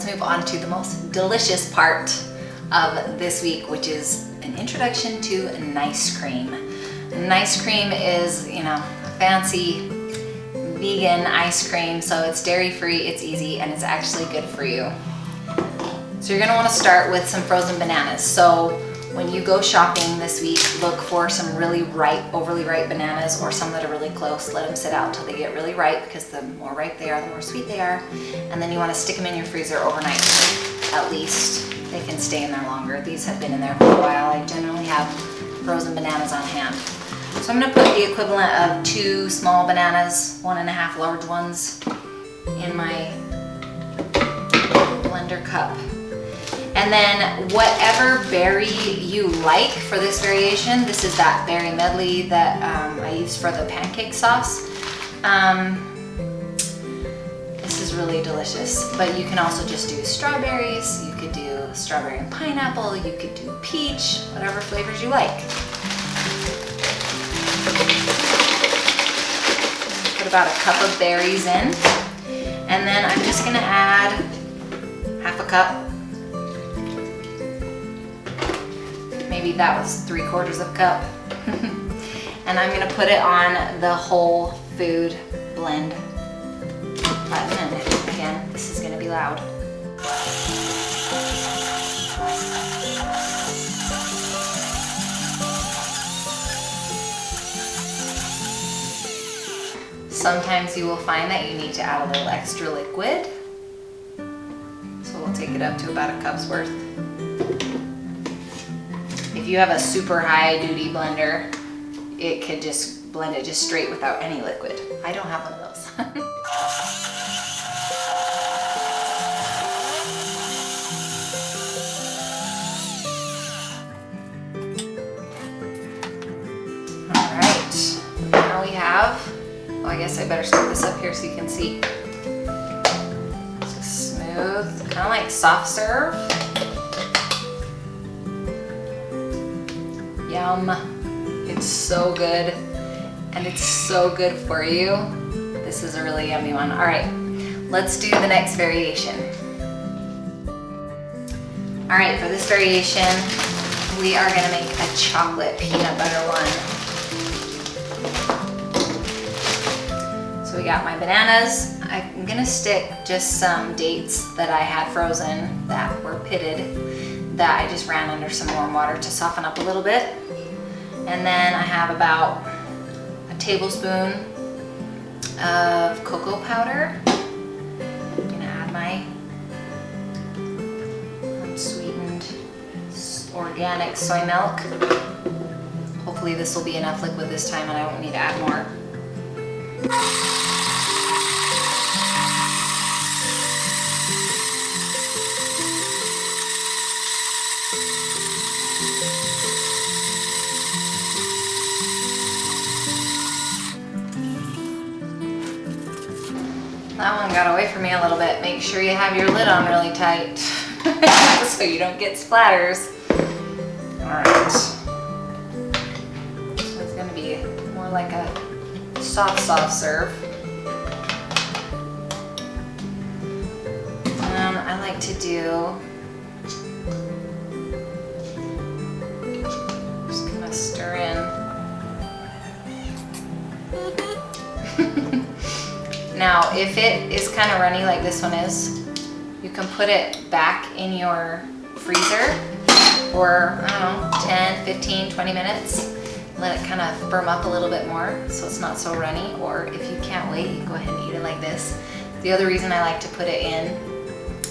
let's move on to the most delicious part of this week, which is an introduction to nice cream. Nice cream is, you know, fancy vegan ice cream, so it's dairy-free, it's easy, and it's actually good for you. So you're gonna wanna start with some frozen bananas. So when you go shopping this week, look for some really ripe, overly ripe bananas, or some that are really close. Let them sit out until they get really ripe, because the more ripe they are, the more sweet they are. And then you wanna stick them in your freezer overnight, at least. They can stay in there longer. These have been in there for a while. I generally have frozen bananas on hand. So I'm gonna put the equivalent of 2 small bananas, 1.5 large ones, in my blender cup. And then whatever berry you like for this variation, this is that berry medley that I used for the pancake sauce. This is really delicious, but you can also just do strawberries, you could do strawberry and pineapple, you could do peach, whatever flavors you like. Put about a cup of berries in, and then I'm just gonna add 1/2 cup. Maybe that was 3/4 cup. And I'm gonna put it on the whole food blend button, and again, this is gonna be loud. Sometimes you will find that you need to add a little extra liquid. So we'll take it up to about a cup's worth. If you have a super high duty blender, it could just blend it just straight without any liquid. I don't have one of those. All right, now we have, well, I guess I better stick this up here so you can see. Just smooth, kind of like soft serve. Yum, it's so good, and it's so good for you. This is a really yummy one. All right, let's do the next variation. All right, for this variation, we are gonna make a chocolate peanut butter one. So we got my bananas. I'm gonna stick just some dates that I had frozen that were pitted, that I just ran under some warm water to soften up a little bit. And then I have about a tablespoon of cocoa powder. I'm gonna add my unsweetened organic soy milk. Hopefully this will be enough liquid this time and I won't need to add more. That one got away from me a little bit. Make sure you have your lid on really tight so you don't get splatters. All right. So it's gonna be more like a soft serve. And I like to do, just gonna stir in. Now, if it is kind of runny like this one is, you can put it back in your freezer for, I don't know, 10, 15, 20 minutes. Let it kind of firm up a little bit more so it's not so runny. Or if you can't wait, you can go ahead and eat it like this. The other reason I like to put it in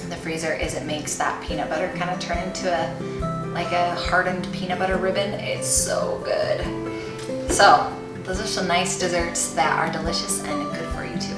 the freezer is it makes that peanut butter kind of turn into like a hardened peanut butter ribbon. It's so good. So those are some nice desserts that are delicious and good for you too.